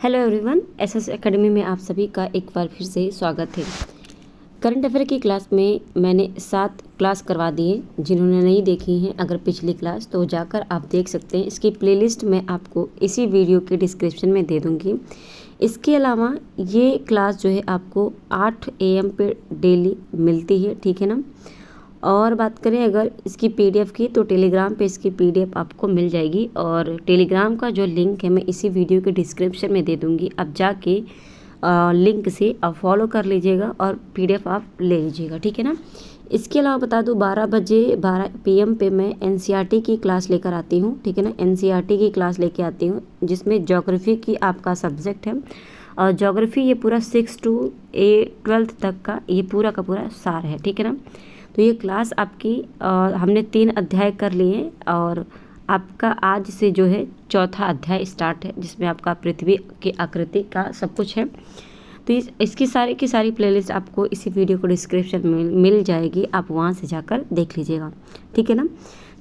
Hello everyone, SS academy में आप सभी का एक बार फिर से स्वागत है। करंट अफेयर की क्लास में मैंने 7 क्लास करवा दिए। जिन्होंने नहीं देखी हैं अगर पिछली क्लास, तो जाकर आप देख सकते हैं। इसकी प्लेलिस्ट मैं आपको इसी वीडियो के डिस्क्रिप्शन में दे दूँगी। इसके अलावा ये क्लास जो है आपको 8 AM पे डेली मिलती है, ठीक है ना। और बात करें अगर इसकी PDF की, तो टेलीग्राम पे इसकी PDF आपको मिल जाएगी। और टेलीग्राम का जो लिंक है मैं इसी वीडियो के डिस्क्रिप्शन में दे दूँगी। आप जाके लिंक से आप फॉलो कर लीजिएगा और PDF आप ले लीजिएगा, ठीक है ना। इसके अलावा बता दूँ 12 PM पे मैं NCERT की क्लास लेकर आती हूँ, ठीक है ना। NCERT की क्लास लेके आती हूँ जिसमें ज्योग्राफी की आपका सब्जेक्ट है। और ज्योग्राफी ये पूरा 6 to 12th तक का ये पूरा का पूरा सार है, ठीक है ना। तो ये क्लास आपकी हमने 3 अध्याय कर लिए और आपका आज से जो है 4था अध्याय स्टार्ट है, जिसमें आपका पृथ्वी की आकृति का सब कुछ है। तो इसकी सारी की सारी प्लेलिस्ट आपको इसी वीडियो को डिस्क्रिप्शन में मिल जाएगी, आप वहाँ से जाकर देख लीजिएगा, ठीक है ना।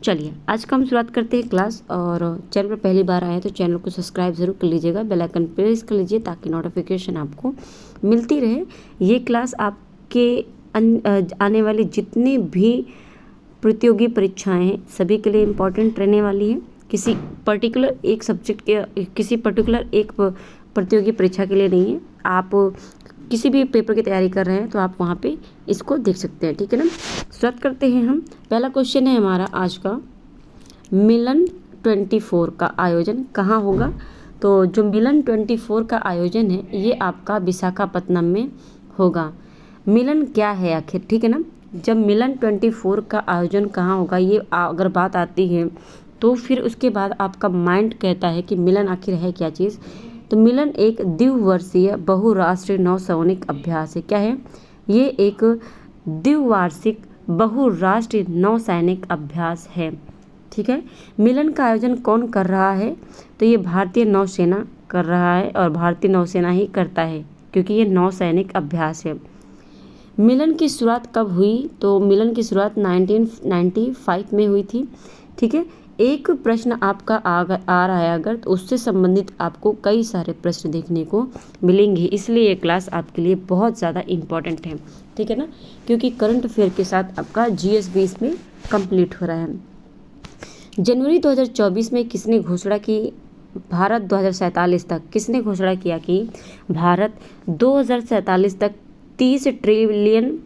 चलिए आज का हम शुरुआत करते हैं क्लास। और चैनल पर पहली बार आए तो चैनल को सब्सक्राइब ज़रूर कर लीजिएगा, बेल आइकन प्रेस कर लीजिए ताकि नोटिफिकेशन आपको मिलती रहे। ये क्लास आपके आने वाली जितनी भी प्रतियोगी परीक्षाएं हैं सभी के लिए इम्पोर्टेंट रहने वाली है। किसी पर्टिकुलर एक सब्जेक्ट के, किसी पर्टिकुलर एक प्रतियोगी परीक्षा के लिए नहीं है। आप किसी भी पेपर की तैयारी कर रहे हैं तो आप वहाँ पे इसको देख सकते हैं, ठीक है ना। शुरुआत करते हैं हम। पहला क्वेश्चन है हमारा आज का, मिलन 24 का आयोजन कहाँ होगा। तो जो मिलन 24 का आयोजन है ये आपका विशाखापत्तनम में होगा। मिलन क्या है आखिर, ठीक है ना। जब मिलन 24 का आयोजन कहाँ होगा ये अगर बात आती है तो फिर उसके बाद आपका माइंड कहता है कि मिलन आखिर है क्या चीज़। तो मिलन एक द्विवर्षीय बहुराष्ट्रीय नौसैनिक अभ्यास है। क्या है ये? एक द्विवार्षिक बहुराष्ट्रीय नौसैनिक अभ्यास है, ठीक है। मिलन का आयोजन कौन कर रहा है? तो ये भारतीय नौसेना कर रहा है और भारतीय नौसेना ही करता है क्योंकि ये नौसैनिक अभ्यास है। मिलन की शुरुआत कब हुई? तो मिलन की शुरुआत 1995 में हुई थी, ठीक है। एक प्रश्न आपका आ रहा है अगर, तो उससे संबंधित आपको कई सारे प्रश्न देखने को मिलेंगे, इसलिए ये क्लास आपके लिए बहुत ज़्यादा इम्पॉर्टेंट है, ठीक है ना। क्योंकि करंट अफेयर के साथ आपका GS भी इसमें कंप्लीट हो रहा है। जनवरी 2024 में किसने घोषणा की भारत 2047 तक, किसने घोषणा किया कि भारत 2047 तक $30 ट्रिलियन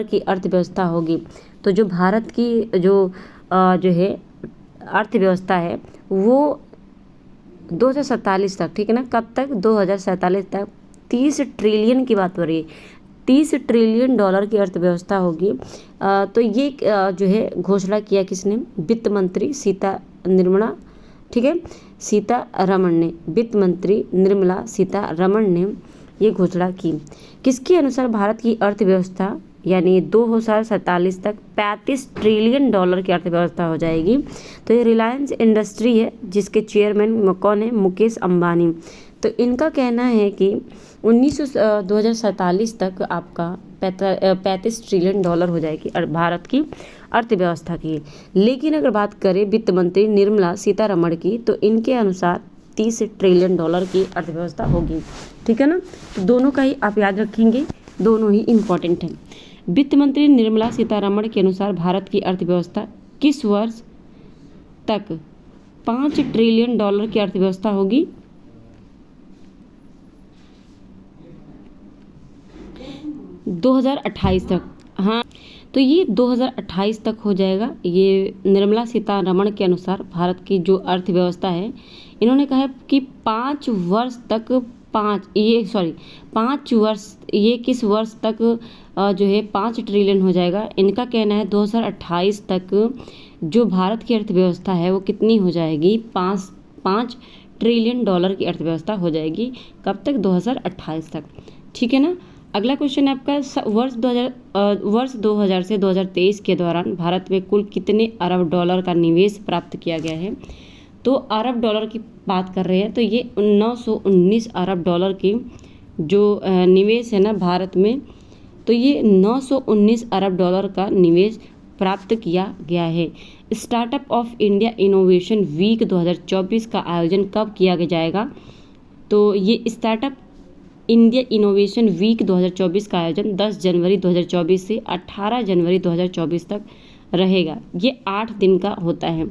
की अर्थव्यवस्था होगी। तो जो भारत की जो है अर्थव्यवस्था है वो 2047 तक, ठीक है ना। कब तक? 2047 तक 30 ट्रिलियन की बात हो रही है। $30 ट्रिलियन की अर्थव्यवस्था होगी। तो ये जो है घोषणा किया किसने? वित्त मंत्री निर्मला, ठीक है, सीतारमण ने। वित्त मंत्री निर्मला सीतारमण ने ये घोषणा की। किसके अनुसार भारत की अर्थव्यवस्था यानी 2047 तक $35 ट्रिलियन की अर्थव्यवस्था हो जाएगी। तो ये रिलायंस इंडस्ट्री है जिसके चेयरमैन कौन है? मुकेश अंबानी। तो इनका कहना है कि 2047 तक आपका 35 ट्रिलियन हो जाएगी भारत की अर्थव्यवस्था की। लेकिन अगर बात करें वित्त मंत्री निर्मला सीतारमण की, तो इनके अनुसार $30 ट्रिलियन की अर्थव्यवस्था होगी, ठीक है ना। तो दोनों का ही आप याद रखेंगे, दोनों ही इम्पोर्टेंट हैं। वित्त मंत्री निर्मला सीतारमण के अनुसार भारत की अर्थव्यवस्था किस वर्ष तक $5 ट्रिलियन की अर्थव्यवस्था होगी? – 2028 तक। हाँ, तो ये 2028 तक हो जाएगा। ये निर्मला सीतारमण के अनुसार भारत की जो अर्थव्यवस्था है, इन्होंने कहा है कि 5 वर्ष तक 5 वर्ष, ये किस वर्ष तक जो है 5 ट्रिलियन हो जाएगा। इनका कहना है 2028 तक जो भारत की अर्थव्यवस्था है वो कितनी हो जाएगी? 5 ट्रिलियन की अर्थव्यवस्था हो जाएगी। कब तक? 2028 तक, ठीक है ना। अगला क्वेश्चन है आपका, वर्ष 2000 से 2023 के दौरान भारत में कुल कितने अरब डॉलर का निवेश प्राप्त किया गया है? तो अरब डॉलर की बात कर रहे हैं, तो ये 919 अरब डॉलर की जो निवेश है ना भारत में, तो ये 919 अरब डॉलर का निवेश प्राप्त किया गया है। Startup of India innovation week 2024 का आयोजन कब किया जाएगा? तो ये स्टार्टअप इंडिया इनोवेशन वीक 2024 का आयोजन 10 जनवरी 2024 से 18 जनवरी 2024 तक रहेगा। ये 8 दिन का होता है।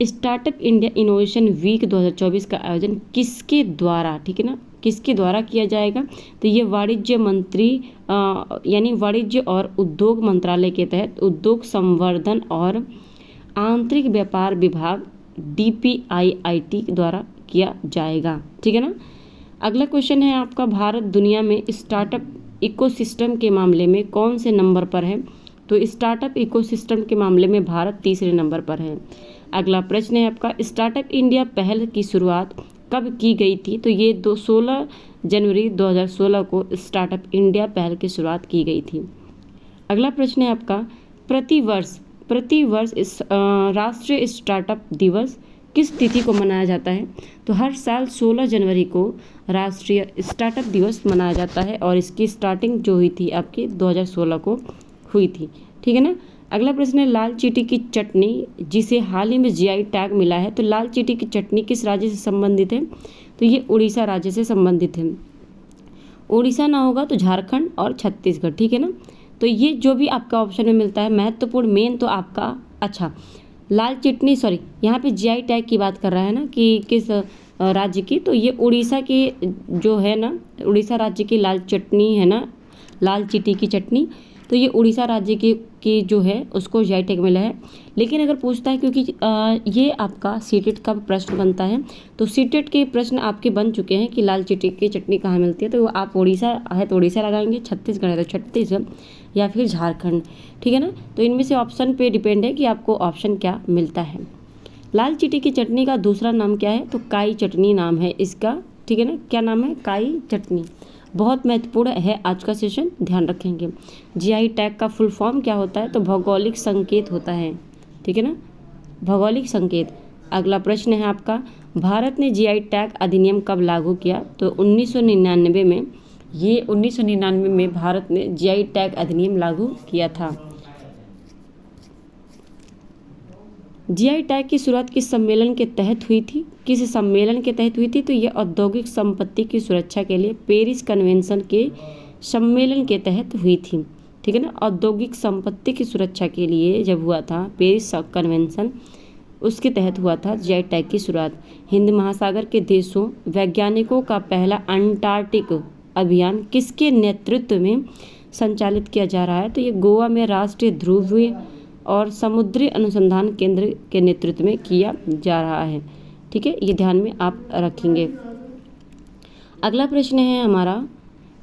स्टार्टअप इंडिया इनोवेशन वीक 2024 का आयोजन किसके द्वारा, ठीक है ना, किसके द्वारा किया जाएगा? तो ये वाणिज्य मंत्री यानी वाणिज्य और उद्योग मंत्रालय के तहत उद्योग संवर्धन और आंतरिक व्यापार विभाग DPIIT द्वारा किया जाएगा, ठीक है ना। अगला क्वेश्चन है आपका, भारत दुनिया में स्टार्टअप इकोसिस्टम के मामले में कौन से नंबर पर है? तो स्टार्टअप इकोसिस्टम के मामले में भारत तीसरे नंबर पर है। अगला प्रश्न है आपका, स्टार्टअप इंडिया पहल की शुरुआत कब की गई थी? तो ये 16 जनवरी 2016 को स्टार्टअप इंडिया पहल की शुरुआत की गई थी। अगला प्रश्न है आपका, प्रतिवर्ष इस राष्ट्रीय स्टार्टअप दिवस किस तिथि को मनाया जाता है? तो हर साल 16 जनवरी को राष्ट्रीय स्टार्टअप दिवस मनाया जाता है और इसकी स्टार्टिंग जो हुई थी आपकी 2016 को हुई थी, ठीक है ना। अगला प्रश्न है, लाल चींटी की चटनी जिसे हाल ही में GI टैग मिला है, तो लाल चींटी की चटनी किस राज्य से संबंधित है? तो ये उड़ीसा राज्य से संबंधित है। उड़ीसा ना होगा तो झारखंड और छत्तीसगढ़, ठीक है ना। तो ये जो भी आपका ऑप्शन में मिलता है महत्वपूर्ण मेन तो आपका, अच्छा लाल चटनी, सॉरी यहाँ पे GI टैग की बात कर रहा है ना कि किस राज्य की, तो ये उड़ीसा की जो है ना, उड़ीसा राज्य की लाल चटनी है ना, लाल चींटी की चटनी, तो ये उड़ीसा राज्य की जो है उसको GI टैग मिला है। लेकिन अगर पूछता है, क्योंकि ये आपका सीटेट का प्रश्न बनता है, तो सीटेट के प्रश्न आपके बन चुके हैं कि लाल चींटी की चटनी कहाँ मिलती है, तो आप उड़ीसा है तो उड़ीसा लगाएंगे, छत्तीसगढ़ है तो छत्तीसगढ़ या फिर झारखंड, ठीक है ना। तो इनमें से ऑप्शन पे डिपेंड है कि आपको ऑप्शन क्या मिलता है। लाल चींटी की चटनी का दूसरा नाम क्या है? तो काई चटनी नाम है इसका, ठीक है ना। क्या नाम है? काई चटनी। बहुत महत्वपूर्ण है आज का सेशन, ध्यान रखेंगे। GI टैग का फुल फॉर्म क्या होता है? तो भौगोलिक संकेत होता है, ठीक है ना, भौगोलिक संकेत। अगला प्रश्न है आपका, भारत ने GI टैग अधिनियम कब लागू किया? तो 1999 में, ये 1999 में भारत ने GI टैग अधिनियम लागू किया था। GI टैग की शुरुआत किस सम्मेलन के तहत हुई थी? किस सम्मेलन के तहत हुई थी? तो ये औद्योगिक संपत्ति की सुरक्षा के लिए पेरिस कन्वेंशन के सम्मेलन के तहत हुई थी, ठीक है ना। औद्योगिक संपत्ति की सुरक्षा के लिए जब हुआ था पेरिस कन्वेंशन, उसके तहत हुआ था GI टैग की शुरुआत। हिंद महासागर के देशों वैज्ञानिकों का पहला अंटार्कटिक अभियान किसके नेतृत्व में संचालित किया जा रहा है? तो ये गोवा में राष्ट्रीय ध्रुवीय और समुद्री अनुसंधान केंद्र के नेतृत्व में किया जा रहा है, ठीक है, ये ध्यान में आप रखेंगे। अगला प्रश्न है हमारा,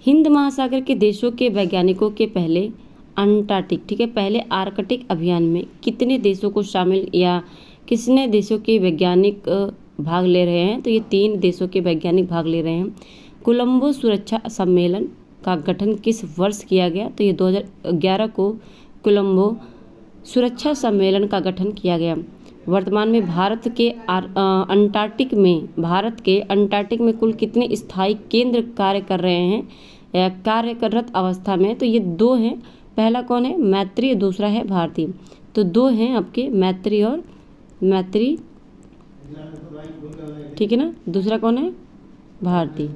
हिंद महासागर के देशों के वैज्ञानिकों के पहले अंटार्कटिक, ठीक है, पहले आर्कटिक अभियान में कितने देशों को शामिल या कितने देशों के वैज्ञानिक भाग ले रहे हैं? तो ये 3 देशों के वैज्ञानिक भाग ले रहे हैं। कोलंबो सुरक्षा सम्मेलन का गठन किस वर्ष किया गया? तो ये 2011 को कोलंबो सुरक्षा सम्मेलन का गठन किया गया। वर्तमान में भारत के अंटार्कटिक में कुल कितने स्थायी केंद्र कार्य कर रहे हैं या कार्यरत अवस्था में? तो ये 2 हैं। पहला कौन है? मैत्री, दूसरा है भारती। तो 2 हैं आपके, मैत्री और मैत्री, ठीक है ना। दूसरा कौन है? भारती,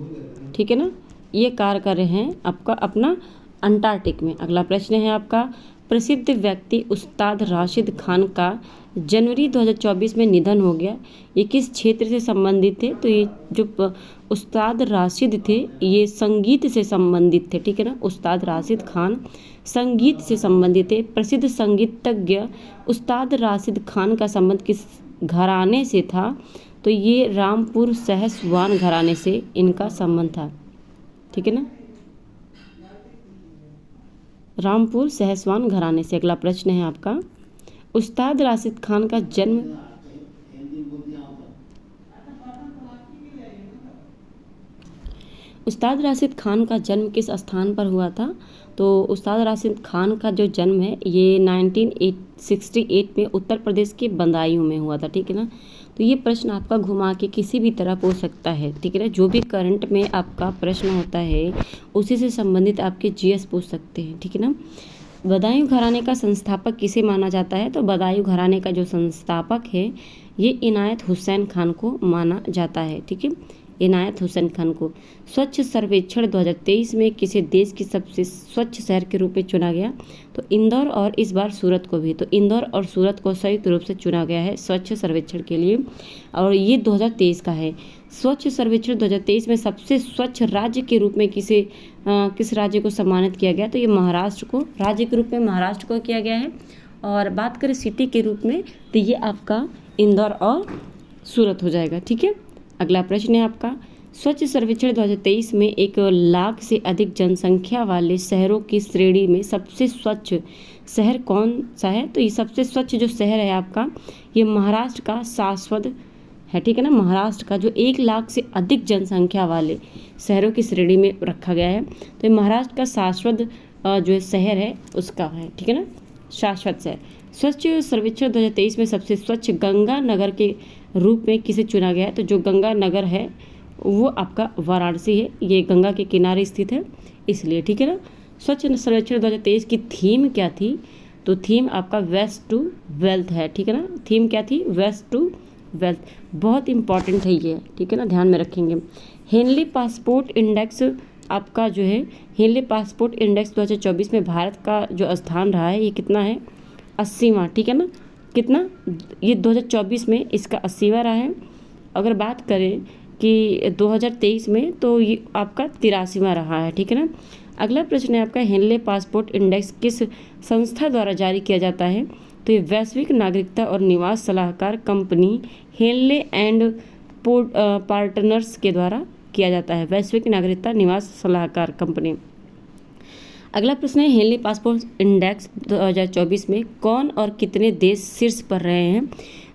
ठीक है ना। ये कार्य कर रहे हैं आपका अपना अंटार्कटिक में। अगला प्रश्न है आपका, प्रसिद्ध व्यक्ति उस्ताद राशिद खान का जनवरी 2024 में निधन हो गया, ये किस क्षेत्र से संबंधित थे? तो ये जो उस्ताद राशिद थे ये संगीत से संबंधित थे, ठीक है ना। उस्ताद राशिद खान संगीत से संबंधित थे। प्रसिद्ध संगीतज्ञ उस्ताद राशिद खान का संबंध किस घराने से था? तो ये रामपुर सहसवान घराने से इनका संबंध था, ठीक है ना, रामपुर सहसवान घराने से। अगला प्रश्न है आपका, उस्ताद राशिद खान का जन्म उस्ताद राशिद खान का जन्म किस स्थान पर हुआ था? तो उस्ताद राशिद खान का जो जन्म है ये 1968 में उत्तर प्रदेश के बदायूं में हुआ था, ठीक है ना। तो ये प्रश्न आपका घुमा के किसी भी तरह पूछ सकता है, ठीक है ना। जो भी करंट में आपका प्रश्न होता है उसी से संबंधित आपके GS पूछ सकते हैं, ठीक है ना। बदायूं घराने का संस्थापक किसे माना जाता है? तो बदायूं घराने का जो संस्थापक है ये इनायत हुसैन खान को माना जाता है, ठीक है, इनायत हुसैन खान को। स्वच्छ सर्वेक्षण 2023 में किसे देश की सबसे स्वच्छ शहर के रूप में चुना गया? तो इंदौर और इस बार सूरत को भी। तो इंदौर और सूरत को संयुक्त रूप से चुना गया है स्वच्छ सर्वेक्षण के लिए, और ये 2023 का है। स्वच्छ सर्वेक्षण 2023 में सबसे स्वच्छ राज्य के रूप में किस राज्य को सम्मानित किया गया? तो ये महाराष्ट्र को, राज्य के रूप में महाराष्ट्र को किया गया है। और बात करें सिटी के रूप में तो ये आपका इंदौर और सूरत हो जाएगा। ठीक है, अगला प्रश्न है आपका, स्वच्छ सर्वेक्षण 2023 में 1 लाख से अधिक जनसंख्या वाले शहरों की श्रेणी में सबसे स्वच्छ शहर कौन सा है? तो ये सबसे स्वच्छ जो शहर है आपका, ये महाराष्ट्र का शाश्वत है। ठीक है ना, महाराष्ट्र का जो 1 लाख से अधिक जनसंख्या वाले शहरों की श्रेणी में रखा गया है, तो ये महाराष्ट्र का शाश्वत जो शहर है उसका है। ठीक है ना, शाश्वत शहर। स्वच्छ सर्वेक्षण 2023 में सबसे स्वच्छ गंगा नगर के रूप में किसे चुना गया है? तो जो गंगा नगर है वो आपका वाराणसी है, ये गंगा के किनारे स्थित है इसलिए। ठीक है ना, स्वच्छ सर्वेक्षण 2023 की थीम क्या थी? तो थीम आपका वेस्ट टू वेल्थ है। ठीक है ना, थीम क्या थी? Waste to wealth. बहुत इंपॉर्टेंट है ये, ठीक है ना, ध्यान में रखेंगे। हेनली पासपोर्ट इंडेक्स आपका जो है, हेनली पासपोर्ट इंडेक्स 2024 में भारत का जो स्थान रहा है ये कितना है? 80वां। ठीक है ना, कितना? ये 2024 में इसका 80वां रहा है। अगर बात करें कि 2023 में तो ये आपका 83वां रहा है। ठीक है ना, अगला प्रश्न है आपका, हेनले पासपोर्ट इंडेक्स किस संस्था द्वारा जारी किया जाता है? तो ये वैश्विक नागरिकता और निवास सलाहकार कंपनी हेनले एंड पार्टनर्स के द्वारा किया जाता है, वैश्विक नागरिकता निवास सलाहकार कंपनी। अगला प्रश्न है, हेनली पासपोर्ट इंडेक्स 2024 में कौन और कितने देश शीर्ष पर रहे हैं?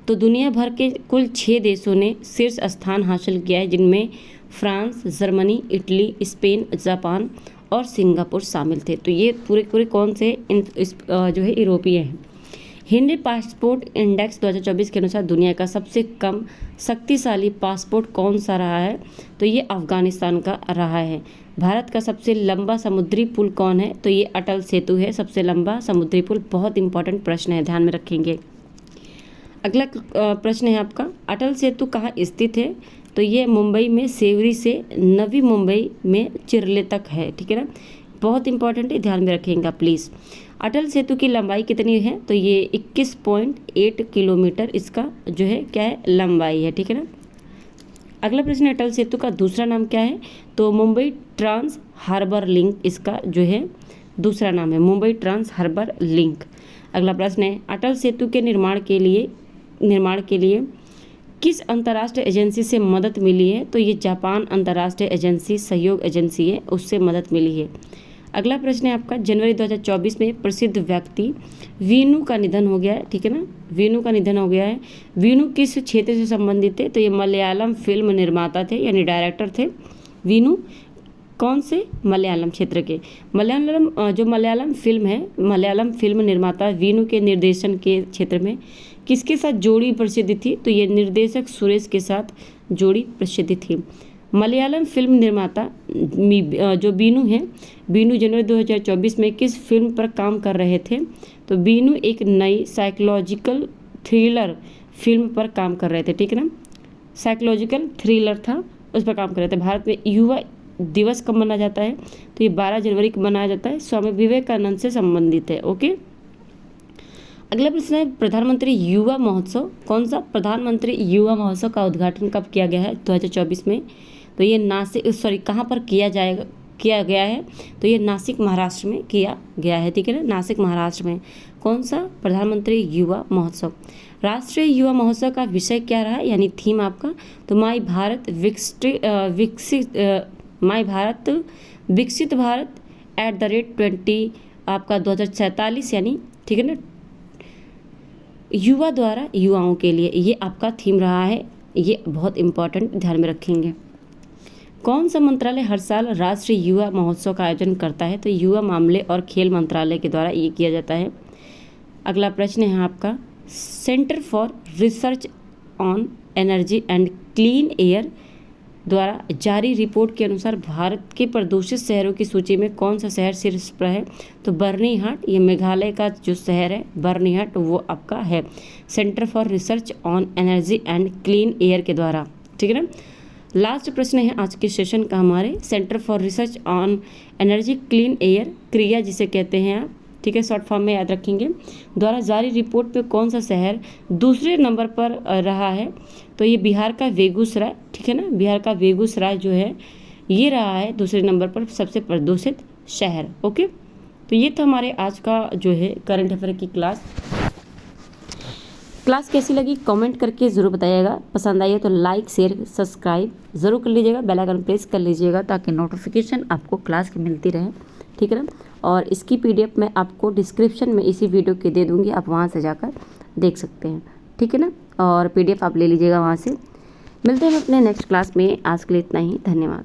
तो दुनिया भर के कुल 6 देशों ने शीर्ष स्थान हासिल किया है, जिनमें France, Germany, Italy, Spain, Japan और सिंगापुर शामिल थे। तो ये पूरे कौन से जो है यूरोपीय हैं। हेनली पासपोर्ट इंडेक्स 2024 के अनुसार दुनिया का सबसे कम शक्तिशाली पासपोर्ट कौन सा रहा है? तो ये अफगानिस्तान का रहा है। भारत का सबसे लंबा समुद्री पुल कौन है? तो ये अटल सेतु है, सबसे लंबा समुद्री पुल। बहुत इंपॉर्टेंट प्रश्न है, ध्यान में रखेंगे। अगला प्रश्न है आपका, अटल सेतु कहाँ स्थित है? तो ये मुंबई में सेवरी से नवी मुंबई में चिरले तक है। ठीक है ना, बहुत इंपॉर्टेंट है, ध्यान में रखेंगे प्लीज़। अटल सेतु की लंबाई कितनी है? तो ये 21.8 किलोमीटर इसका जो है क्या है? लंबाई है। ठीक है ना, अगला प्रश्न, अटल सेतु का दूसरा नाम क्या है? तो मुंबई ट्रांस हार्बर लिंक इसका जो है दूसरा नाम है, मुंबई ट्रांस हार्बर लिंक। अगला प्रश्न है, अटल सेतु के निर्माण के लिए किस अंतर्राष्ट्रीय एजेंसी से मदद मिली है? तो ये जापान अंतर्राष्ट्रीय एजेंसी सहयोग एजेंसी है, उससे मदद मिली है। अगला प्रश्न है आपका, जनवरी 2024 में प्रसिद्ध व्यक्ति वीनू का निधन हो गया है। ठीक है ना, वीनू का निधन हो गया है। वीनू किस क्षेत्र से संबंधित थे? तो ये मलयालम फिल्म निर्माता थे, यानी डायरेक्टर थे वीनू। कौन से? मलयालम क्षेत्र के। मलयालम फिल्म है, मलयालम फिल्म निर्माता वीनू के निर्देशन के क्षेत्र में किसके साथ जोड़ी प्रसिद्ध थी? तो ये निर्देशक सुरेश के साथ जोड़ी प्रसिद्ध थी। मलयालम फिल्म निर्माता जो बीनू है, बीनू जनवरी 2024 में किस फिल्म पर काम कर रहे थे? तो बीनू एक नई साइकोलॉजिकल थ्रिलर फिल्म पर काम कर रहे थे। ठीक है ना, साइकोलॉजिकल थ्रिलर था, उस पर काम कर रहे थे। भारत में युवा दिवस कब मनाया जाता है? तो ये 12 जनवरी को मनाया जाता है, स्वामी विवेकानंद से संबंधित है। ओके, अगला प्रश्न है, प्रधानमंत्री युवा महोत्सव कौन सा? प्रधानमंत्री युवा महोत्सव का उद्घाटन कब किया गया है 2024 में? तो ये कहाँ पर किया गया है? तो ये नासिक महाराष्ट्र में किया गया है। ठीक है ना, नासिक महाराष्ट्र में। कौन सा? प्रधानमंत्री युवा महोत्सव। राष्ट्रीय युवा महोत्सव का विषय क्या रहा, यानी थीम आपका? तो माई भारत विकसित भारत @20 आपका 2047 यानी, ठीक है ना, युवा द्वारा युवाओं के लिए, ये आपका थीम रहा है। ये बहुत इंपॉर्टेंट, ध्यान में रखेंगे। कौन सा मंत्रालय हर साल राष्ट्रीय युवा महोत्सव का आयोजन करता है? तो युवा मामले और खेल मंत्रालय के द्वारा ये किया जाता है। अगला प्रश्न है आपका, centre for research on energy and clean air द्वारा जारी रिपोर्ट के अनुसार भारत के प्रदूषित शहरों की सूची में कौन सा शहर शीर्ष पर है? तो बर्निहाट, ये मेघालय का जो शहर है बर्निहाट, वो आपका है, centre for research on energy and clean air के द्वारा। ठीक है ना, लास्ट प्रश्न है आज के सेशन का हमारे, centre for research on energy clean air, क्रिया जिसे कहते हैं आप, ठीक है, शॉर्ट फॉर्म में याद रखेंगे, द्वारा जारी रिपोर्ट पे कौन सा शहर दूसरे नंबर पर रहा है? तो ये बिहार का बेगूसराय, ठीक है ना, बिहार का बेगूसराय जो है ये रहा है दूसरे नंबर पर सबसे प्रदूषित शहर। ओके, तो ये था हमारे आज का जो है करंट अफेयर की क्लास कैसी लगी कमेंट करके ज़रूर बताइएगा। पसंद आई है तो लाइक शेयर सब्सक्राइब ज़रूर कर लीजिएगा, बेल आइकन प्रेस कर लीजिएगा ताकि नोटिफिकेशन आपको क्लास की मिलती रहे, ठीक है ना। और इसकी PDF मैं आपको डिस्क्रिप्शन में इसी वीडियो के दे दूँगी, आप वहाँ से जाकर देख सकते हैं, ठीक है ना। और PDF आप ले लीजिएगा वहाँ से। मिलते हैं अपने नेक्स्ट क्लास में, आज के लिए इतना ही, धन्यवाद।